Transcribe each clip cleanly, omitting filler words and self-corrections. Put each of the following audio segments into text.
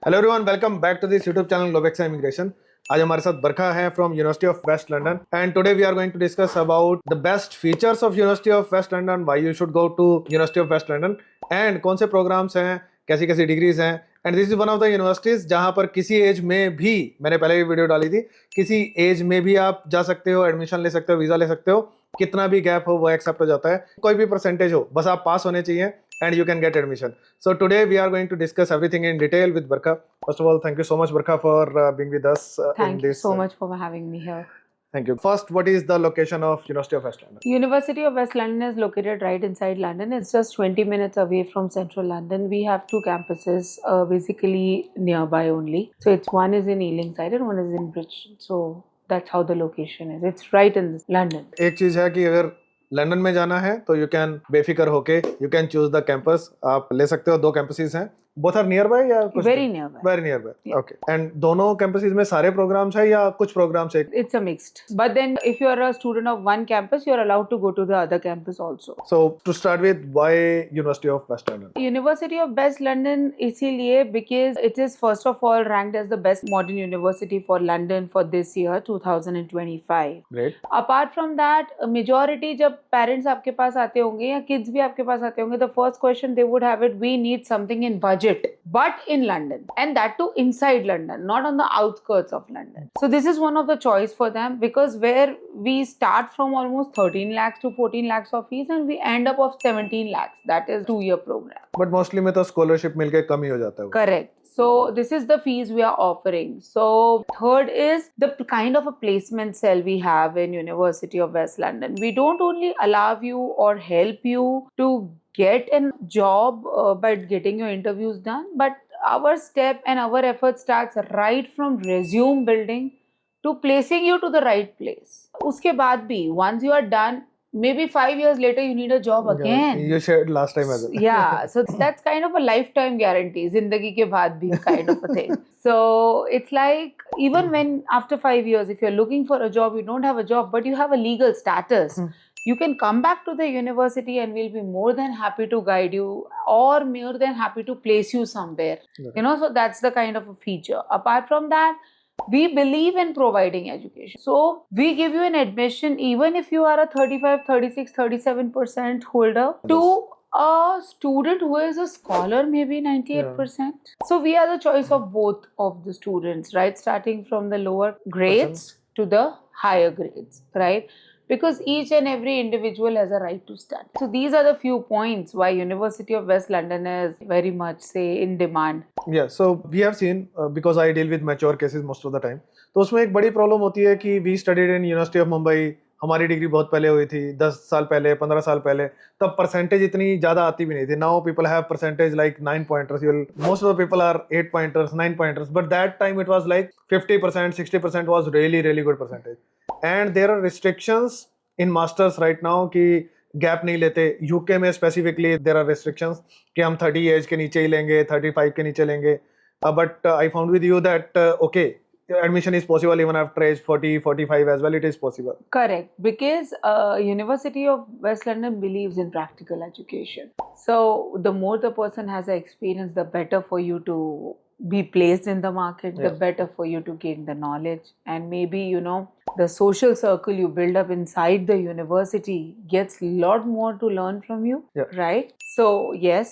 Hello everyone, welcome back to this YouTube channel Globexa immigration. आज हमारे साथ बरखा है from university of West London and today we are going to discuss about the best features of university of West London, why you should go to university of West London and कौन से programs हैं, कैसी कैसी degrees हैं। And this is one of the universities जहां पर किसी as में भी, मैंने पहले भी वीडियो डाली थी, किसी एज में भी आप जा सकते हो, एडमिशन ले सकते हो, वीजा ले सकते हो, कितना भी गैप हो वो एक्सेप्ट हो जाता है, कोई भी परसेंटेज हो, बस आप पास होने चाहिए and you can get admission. So today we are going to discuss everything in detail with Barkha. First of all, thank you so much, Barkha, for being with us in Thank you this. so much for having me here. Thank you. First, what is the location of University of West London? University of West London is located right inside London. It's just 20 minutes away from central London. We have two campuses, basically nearby only. So it's one is in Ealing side and one is in Bridge. So that's how the location is. It's right in London. एक चीज है कि अगर London में जाना है तो you can बेफिक्र होके you can choose the campus, आप ले सकते हो। दो कैंपसेस हैं, बोथ आर नियर बाय या कुछ? Very nearby. Very near by, okay. And दोनों कैंपसेस में सारे प्रोग्राम्स है या कुछ प्रोग्राम्स है? It's a mixed. But then if you are a student of one campus, you are allowed to go to the other campus also. So to start with, why University of West London? University of West London इसीलिए because it is first of all ranked as the best modern university for London for this year 2025. Great. Apart from that, majority जब parents आपके पास आते होंगे या kids भी आपके पास आते होंगे, the first question they would have it, we need something in budget, but in London, and that too inside London, not on the outskirts of London. So this is one of the choice for them, because where we start from almost 13 lakhs to 14 lakhs of fees and we end up of 17 lakhs. That is 2-year program. But mostly में तो scholarship मिलके कम ही हो जाता है वो। Correct. So this is the fees we are offering. So third is the kind of a placement cell we have in University of West London. We don't only allow you or help you to get a job by getting your interviews done, but our step and our effort starts right from resume building to placing you to the right place. उसके बाद भी once you are done, maybe 5 years later you need a job again. You shared last time as well. Yeah, so that's kind of a lifetime guarantee, zindagi ke baad bhi kind of a thing. So it's like even when after 5 years, if you're looking for a job, you don't have a job, but you have a legal status, you can come back to the university and we'll be more than happy to guide you or more than happy to place you somewhere. You know, so that's the kind of a feature. Apart from that, we believe in providing education. So we give you an admission even if you are a 35, 36, 37% holder to a student who is a scholar, maybe 98%. So we are the choice of both of the students, right? Starting from the lower grades to the higher grades, right? Because each and every individual has a right to study. So these are the few points why University of West London is very much, say, in demand. Yeah, so we have seen because I deal with mature cases most of the time. तो उसमें एक बड़ी problem होती है कि we studied in University of Mumbai, हमारी degree बहुत पहले हुई थी, 10 साल पहले, 15 साल पहले, तब परसेंटेज इतनी ज़्यादा आती भी नहीं थी. Now people have percentage like 9 pointers. Most of the people are 8 pointers, 9 pointers, but that time it was like 50%, 60% was really, really good percentage. And there are restrictions in masters right now कि gap नहीं लेते. UK में specifically there are restrictions कि हम 30 as के नीचे ही लेंगे, 35 के नीचे लेंगे. But I found with you that okay, admission is possible even after age 40, 45 as well. It is possible. Correct, because University of West London believes in practical education. So the more the person has the experience, the better for you to be placed in the market, the better for you to gain the knowledge. And maybe, you know, the social circle you build up inside the university gets a lot more to learn from you, right? So yes,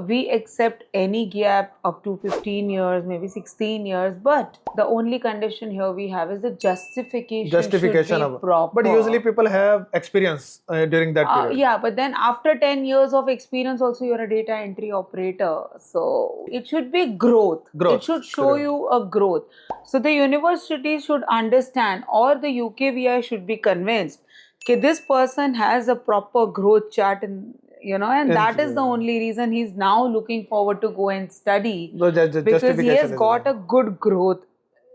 we accept any gap up to 15 years, maybe 16 years, but the only condition here we have is the justification should be proper. But usually people have experience during that period. Yeah, but then after 10 years of experience also you're a data entry operator. So it should be growth. It should show you a growth. So the university should understand, or the UKVI should be convinced that this person has a proper growth chart, and that is the only reason he's now looking forward to go and study, because he has got a good growth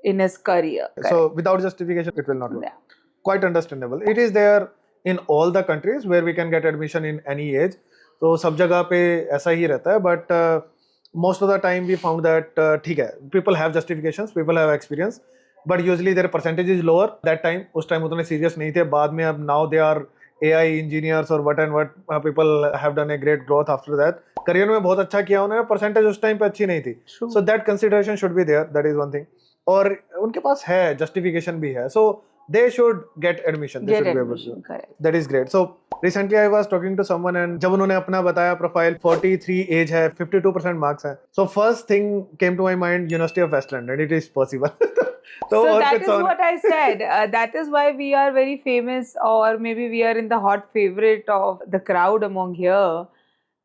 in his career. So without justification it will not work. Quite understandable. It is there in all the countries where we can get admission in any age. तो सब जगह पे ऐसा ही रहता है, but most of the time we found that ठीक है, people have justifications, people have experience, but usually their percentage is lower. That time, उस time उतने serious नहीं थे. बाद में अब now they are AI engineers और what and what people have done a great growth after that. Career में बहुत अच्छा किया उन्होंने, परसेंटेज उस टाइम पे अच्छी नहीं थी. True. So that consideration should be there. That is one thing. और उनके पास है, justification भी है. So they should get admission. They Get should be able admission, to. correct. That is great. So recently I was talking to someone and जब उन्होंने अपना बताया profile, 43 as है, 52% मार्क्स है. So first thing came to my mind, University of West London. It is possible. So और that कुछ is और- what I said. That is why we are very famous, or maybe we are in the hot favorite of the crowd among here.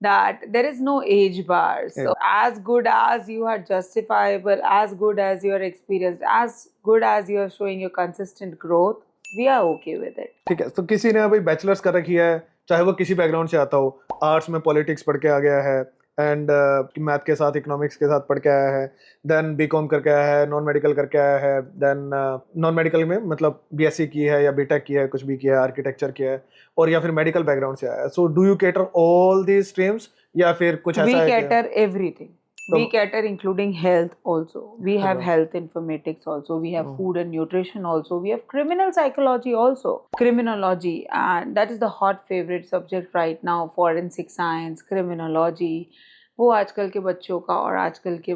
That there is no age bar. So as good as you are justifiable, as good as you are experienced, as good as you are showing your consistent growth, we are okay with it. ठीक है. तो किसी ने अभी bachelors कर रखी है, चाहे वो किसी बैकग्राउंड से आता हो, आर्ट्स में पॉलिटिक्स पढ़ के आ गया है एंड मैथ के साथ इकोनॉमिक्स के साथ पढ़ के आया है, देन बीकॉम करके आया है, नॉन मेडिकल करके आया है, देन नॉन मेडिकल में मतलब बीएससी की है या बीटेक की है, कुछ भी किया है, आर्किटेक्चर किया है, और या फिर मेडिकल बैकग्राउंड से आया है. So do you cater all these streams या फिर कुछ We ऐसा है cater everything. We So- cater including health also. We have Hello. health informatics also. We have Oh. food and nutrition also. We have criminal psychology also. Criminology, and that is the hot favorite subject right now. Forensic science, criminology. वो आजकल के बच्चों का और आजकल के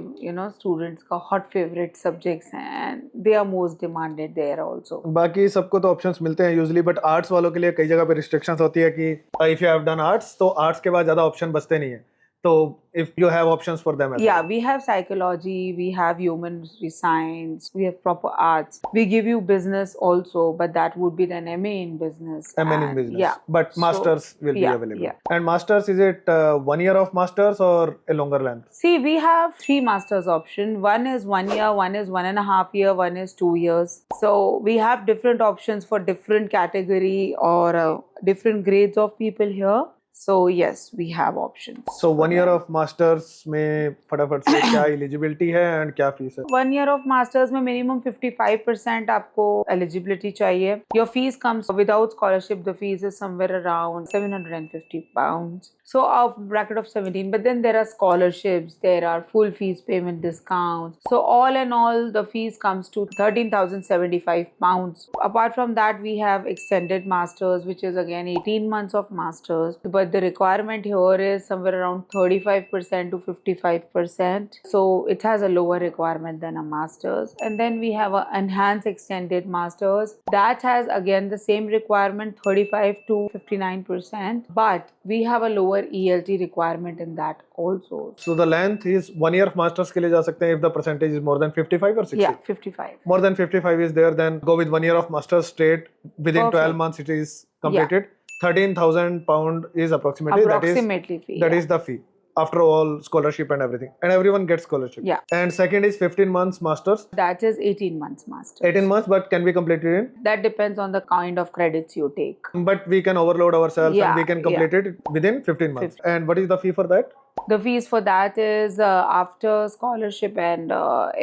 students का hot favourite subjects हैं, and they are most demanded there also. बाकी सबको तो ऑप्शंस मिलते हैं यूजुअली, बट आर्ट्स वालों के लिए कई जगह पे रिस्ट्रिक्शंस होती है कि if you have done arts तो आर्ट्स के बाद ज्यादा ऑप्शन बचते नहीं है. तो if you have options for them. Yeah, we have psychology, we have human science, we have proper arts. We give you business also, but that would be an MA in business. MN in and- business. Yeah. But So, masters will be yeah, available. yeah. And masters, is it 1 year of masters or a longer length? See, we have 3 masters option. One is 1 year, one is 1.5 year, one is 2 years. So we have different options for different category or different grades of people here. So yes, we have options. So for 1 year them. of masters में फटाफट से क्या eligibility है and क्या fees है? 1 year of masters में minimum 55% आपको eligibility चाहिए. Your fees comes without scholarship. The fees is somewhere around £750. So a bracket of 17. But then there are scholarships. There are full fees payment discounts. So all in all, the fees comes to £13,075. Apart from that, we have extended masters, which is again 18 months of masters. But the requirement here is somewhere around 35% to 55%. So it has a lower requirement than a master's. And then we have an enhanced extended master's that has again the same requirement, 35 to 59%. But we have a lower ELT requirement in that also. So the length is 1 year of masters के लिए जा सकते हैं if the percentage is more than 55 or 60? Yeah, 55. More than 55 is there, then go with 1 year of masters straight. Within Perfect. 12 months it is completed. £13,000 is approximately Approximately fee. that yeah. is the fee after all scholarship and everything, and everyone gets scholarship. Yeah. And second is 15 months masters, That is 18 months master. 18 months, but can be completed in, That depends on the kind of credits you take. but we can overload ourselves Yeah, and we can complete it within 15 months. 15. And what is the fee for that? The fees for that is after scholarship and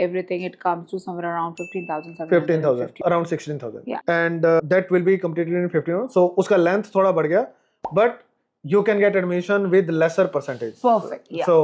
everything, it comes to somewhere around 15,000. 15,000, around 16,000. Yeah. And that will be completed in 15 months. So उसका length थोड़ा बढ़ गया, but you can get admission with lesser percentage. Perfect. Yeah. So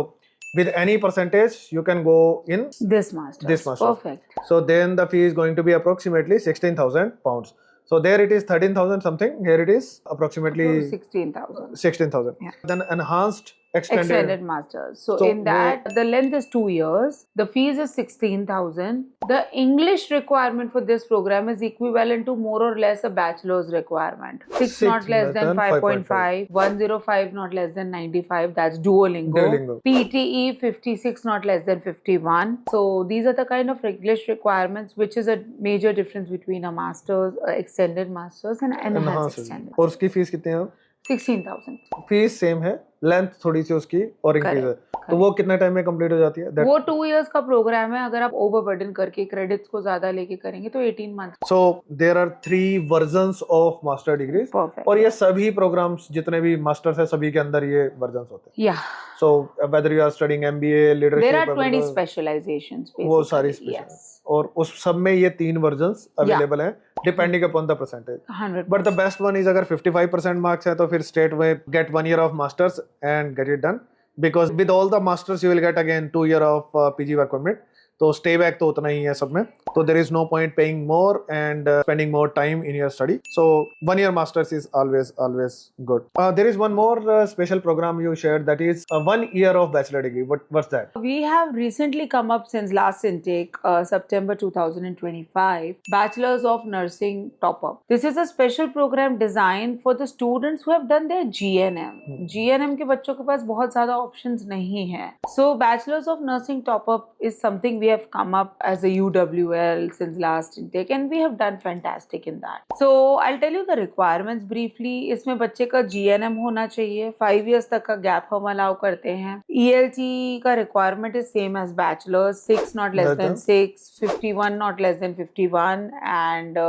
with any percentage you can go in. This master. This masters. Perfect. So then the fee is going to be approximately £16,000. So there it is 13,000 something. Here it is approximately 16,000. 16,000. Yeah. Then enhanced Extended masters. So, So in that, the length is 2 years. The fees is 16,000. The English requirement for this program is equivalent to more or less a bachelor's requirement. 6 not less than 5.5, 105 not less than 95. That's Duolingo. Duolingo. PTE 56 not less than 51. So these are the kind of English requirements, which is a major difference between a master's, extended master's, and enhanced enhanced. extended. और उसकी fees कितनी है? 16,000. Fees same है, length थोड़ी सी उसकी और increase है. तो वो कितने टाइम में कंप्लीट हो जाती है? That- वो 2 years का प्रोग्राम है. अगर आप ओवरबर्डन करके क्रेडिट्स को ज्यादा लेके करेंगे तो 18 months. So there are 3 versions of master degrees. Perfect. और ये सभी प्रोग्राम्स जितने भी मास्टर्स है सभी के अंदर ये वर्जन्स होते हैं. Yeah. So whether you are studying MBA, leadership, There are 20 whether- specializations basically. वो सारी special Yes. और उस सब में ये 3 वर्जन्स अवेलेबल हैं depending upon the percentage. 100. But the best one is अगर 55% मार्क्स है तो फिर straight way get 1 year of masters and get it done, because with all the masters you will get again 2 year of PG work permit. तो stay back तो उतना ही है सब में, तो there is no point paying more and spending more time in your study. So 1 year masters is always good. There is one more special program you shared, that is 1 year of bachelor degree. What's that? We have recently come up since last intake, September 2025, Bachelors of Nursing Top Up. This is a special program designed for the students who have done their GNM. GNM के बच्चों के पास बहुत ज़्यादा options नहीं है. So Bachelors of Nursing Top Up is something we have come up as a UWL since last intake, and we have done fantastic in that. So I'll tell you the requirements briefly. इसमें बच्चे का GNM होना चाहिए, 5 years तक का gap हम allow करते हैं. ELT का requirement is same as bachelor's, 6 not less than 6, 51 not less than 51, and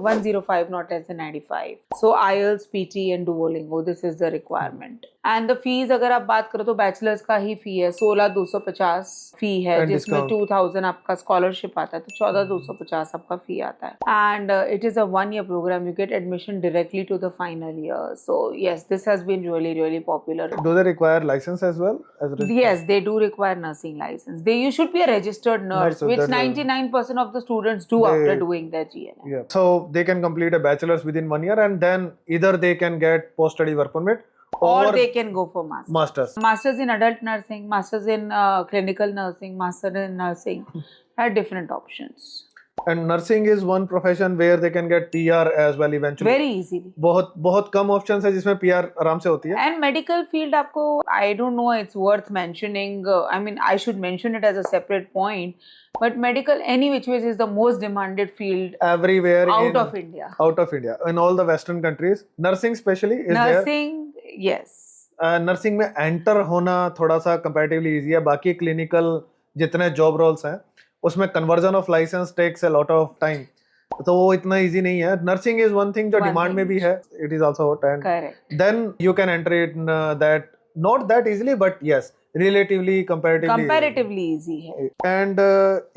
105 not less than 95. So IELTS, PT and Duolingo, this is the requirement. And the fees अगर आप बात करो तो bachelor's का ही fee है, 16,250 fee है, And जिसमें discount. 2,000 आपका scholarship आता है, तो 14,250 आपका fee आता है. And it is a 1 year program. You get admission directly to the final year. So yes, this has been really popular. Do they require license as well? Yes, they do require nursing license. You should be a registered nurse, Nurse, which that's 99% of the students do They- after doing their GNM. Yeah. So they can complete a bachelor's within 1 year, and then either they can get post-study work permit Or they can go for master's. masters. Masters in adult nursing, masters in clinical nursing, master in nursing. There are different options. And nursing is one profession where they can get PR as well eventually. Very easily. बहुत कम options है जिसमें PR आराम से होती है. And medical field आपको, I don't know, it's worth mentioning. I mean, I should mention it as a separate point. But medical, any which ways, is the most demanded field Everywhere out in, of India. Out of India, in all the Western countries, nursing especially is there. Nursing, yes. Nursing में enter होना थोड़ा सा comparatively easy है. बाकी clinical जितने job roles हैं उसमें conversion of licence takes a lot of time, तो वो इतना इजी नहीं है. नर्सिंग इज वन थिंग जो One डिमांड thing. में भी है. It is also hot and Correct. Then you can enter in that, not that easily but yes relatively Comparatively easy है. And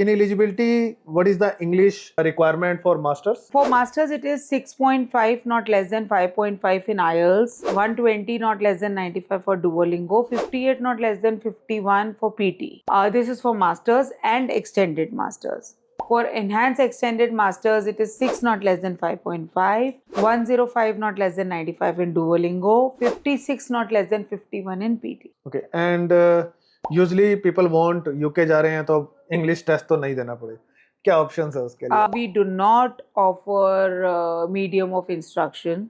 in eligibility, what is the English requirement for masters? For masters, it is 6.5 not less than 5.5 in IELTS, 120 not less than 95 for Duolingo, 58 not less than 51 for PT. This is for masters and extended masters. For enhanced extended masters, it is 6 not less than 5.5, 105 not less than 95 in Duolingo, 56 not less than 51 in PT. Okay, and usually people want UK जा रहे हैं तो English test तो नहीं देना पड़े. क्या options है उसके लिए? We do not offer medium of instruction,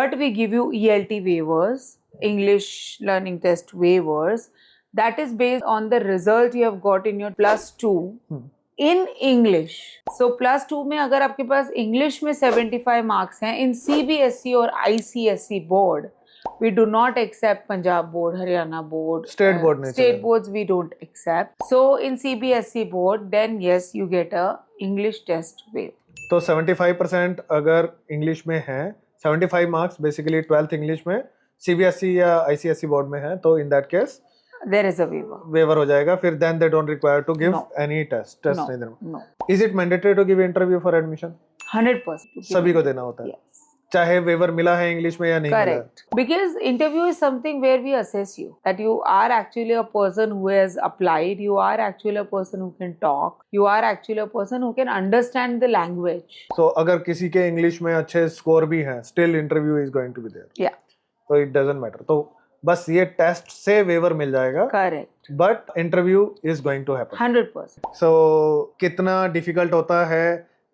but we give you ELT waivers, English learning test waivers. That is based on the result you have got in your +2 in English. So +2 में अगर आपके पास English में 75 marks हैं, in CBSE और ICSE board, we do not accept Punjab board, Haryana board, State board नहीं state चलेगा. boards we don't accept. So in CBSE board, then yes, you get a English test waiver. तो 75% अगर English में है, 75 marks basically 12th English में CBSE या ICSE board में है, तो in that case There is a waiver. Waiver हो जाएगा. फिर then they don't require to give No. Any test No, नहीं देना. no, is it mandatory to give interview for admission? 100%. सभी को देना होता है, Yes. चाहे वेवर मिला है इंग्लिश में या नहीं मिला है. Correct. Because interview is something where we assess you, that you are actually a person who has applied, you are actually a person who can talk, you are actually a person who can understand the language. So अगर किसी के English में अच्छे score भी हैं, still interview is going to be there. Yeah, तो it doesn't matter. तो बस ये टेस्ट से वेवर मिल जाएगा, correct. But interview is going to happen. 100%. So कितना डिफिकल्ट होता है,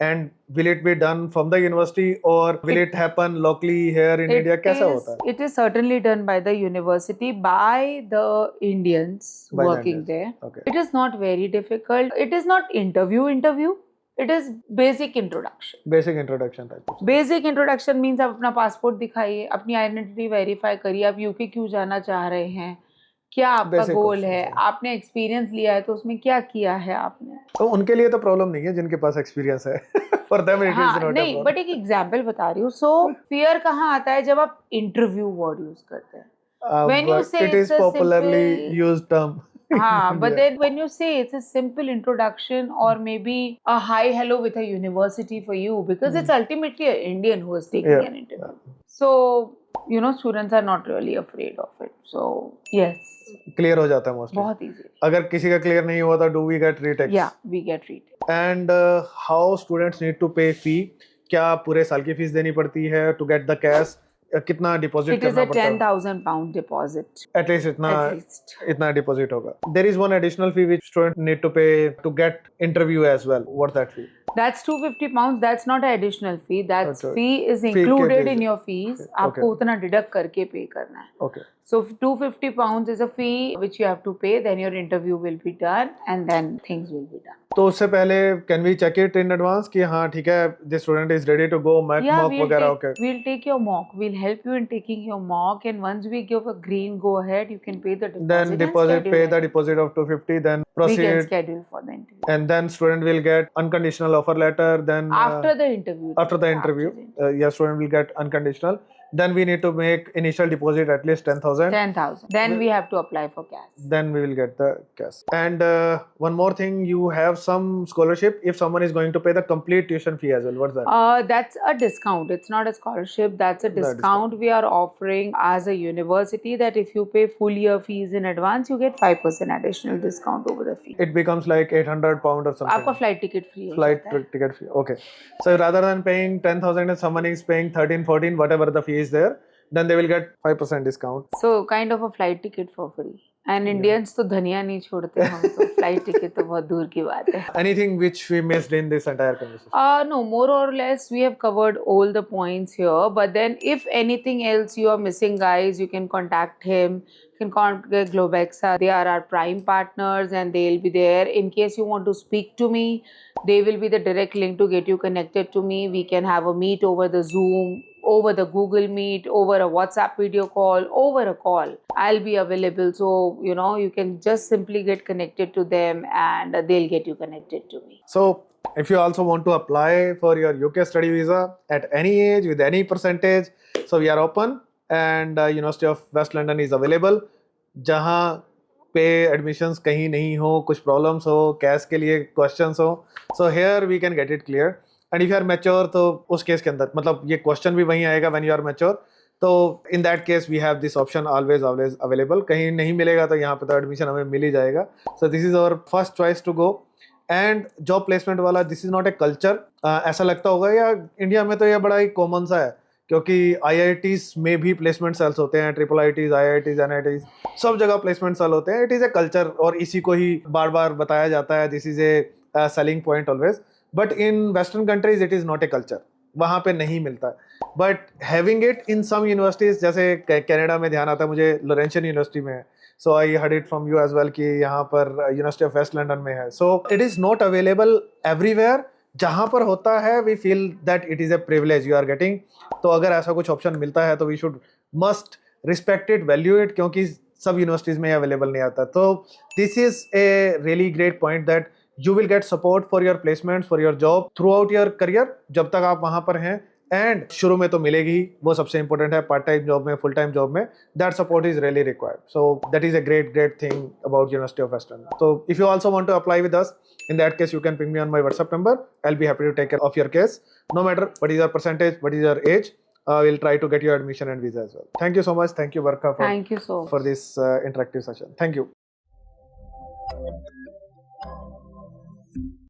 and will it be done from the university और will it happen locally here in India? कैसा होता है? It is certainly done by the university, by the Indians By the working Indians. there. Okay. It is not very difficult. It is not interview. It is basic introduction. Basic introduction type. Basic introduction means आप अपना passport दिखाइए, अपनी identity verify करिए, आप UK क्यों जाना चाह रहे हैं, क्या आपका Basic गोल questions है, हैं. आपने एक्सपीरियंस लिया है तो उसमें क्या किया है आपने. तो उनके लिए तो प्रॉब्लम नहीं है जिनके पास एक्सपीरियंस है. फॉर देम इट इज हाँ नॉट नहीं, बट एक एग्जाम्पल बता रही हूँ. सो फियर कहाँ आता है जब आप इंटरव्यू वर्ड यूज करते हैं. when you say it it's is a popularly simple- used term. हाँ, but then when you say it's a simple introduction or maybe a hi hello with a university for you, because it's ultimately an Indian who is taking Yeah. an interview. So you know, students are not really afraid of it. So yes, clear हो जाता है mostly. बहुत easy. अगर किसी का clear नहीं हुआ तो do we get retakes? Yeah, we get retake. And how students need to pay fee? क्या पूरे साल की फीस देनी पड़ती है टू गेट द कैश? कितना डिपॉजिट It is करना a पड़ता है? 10,000 pound deposit. एटलीस्ट इतना At least. इतना डिपॉजिट होगा. There is one additional fee which student need to pay to get interview as well. What's that fee? That's 250 pounds. That's not an additional fee. That's अच्छा. fee is Fee के included लिए. in your fees. Okay. आपको उतना deduct करके pay करना है. Okay. So 250 pounds is a fee which you have to pay. Then your interview will be done, and then things will be done. तो उससे पहले can we check it in advance कि हाँ ठीक है this student is ready to go mock वगैरह? Okay. We'll take your mock. We'll help you in taking your mock, and once we give a green go ahead, you can pay the deposit. Then and deposit, schedule pay it. the deposit of 250, then We can proceed, schedule for the interview. and then student will get unconditional offer letter. Then After the interview. after the interview, yes, student will get unconditional. Then we need to make initial deposit at least 10,000. 10,000. Then we have to apply for cash. Then we will get the cash. And one more thing, you have some scholarship if someone is going to pay the complete tuition fee as well. What's that? That's a discount. It's not a scholarship. That's a discount. discount we are offering as a university, that if you pay full year fees in advance, you get 5% additional discount over the fee. It becomes like 800 pound or something. आपका flight ticket free हो Flight जाता है. ticket fee. Okay. So rather than paying 10,000 and someone is paying 13, 14, whatever the fee is there, then they will get 5% discount. So kind of a flight ticket for free. And Indians तो धनिया नहीं छोड़ते हम तो flight ticket तो बहुत दूर की बात है. Anything which we missed in this entire conversation? No, more or less we have covered all the points here. But then if anything else you are missing, guys, you can contact him. You can contact Globexa. They are our prime partners and they'll be there. In case you want to speak to me, they will be the direct link to get you connected to me. We can have a meet over the Zoom, over the Google Meet, over a WhatsApp video call, over a call. I'll be available. So, you know, you can just simply get connected to them and they'll get you connected to me. So, if you also want to apply for your UK study visa at any age with any percentage, so we are open and University of West London is available. जहाँ पे admissions कहीं नहीं हो, कुछ problems हो, cash के लिए questions हो, so here we can get it clear. And if you are mature तो उस केस के अंदर मतलब ये क्वेश्चन भी वहीं आएगा when you are mature. तो in that case we have this option always available. कहीं नहीं मिलेगा तो यहाँ पे तो एडमिशन हमें मिल ही जाएगा. So this is our first choice to go. And job placement वाला this is not a culture. ऐसा लगता होगा यार इंडिया में तो ये बड़ा ही कॉमन सा है क्योंकि IITs में भी प्लेसमेंट सेल्स होते हैं, IIITs, IITs, NITs, सब जगह प्लेसमेंट सेल होते हैं. इट इज़ ए कल्चर और इसी को ही बार बार बताया जाता है. This is a selling point always. But in western countries it is not a culture. वहाँ पे नहीं मिलता. But having it in some universities, जैसे कनाडा में ध्यान आता है मुझे, लॉरेंशियन यूनिवर्सिटी में है. So I heard it from you as well कि यहाँ पर यूनिवर्सिटी ऑफ वेस्ट लंदन में है. So it is not available everywhere. जहाँ पर होता है we feel that it is a privilege you are getting. तो अगर ऐसा कुछ ऑप्शन मिलता है तो we should must respect it, value it, क्योंकि सब यूनिवर्सिटीज़ में अवेलेबल नहीं आता. तो this is a really great point that you will get support for your placements, for your job throughout your career जब तक आप वहाँ पर हैं. एंड शुरू में तो मिलेगी ही, वो सबसे इंपॉर्टेंट है. पार्ट टाइम जॉब में, फुल टाइम जॉब में, that support is really required. So that is a great thing about University of West London. So if you also want to apply with us, in that case you can ping me on my WhatsApp number. I'll be happy to take care of your case, no matter what is your percentage, what is your age. We'll try to get your admission and visa as well. Thank you so much. Thank you, Barkha, Thank you so much for this interactive session. Thank you.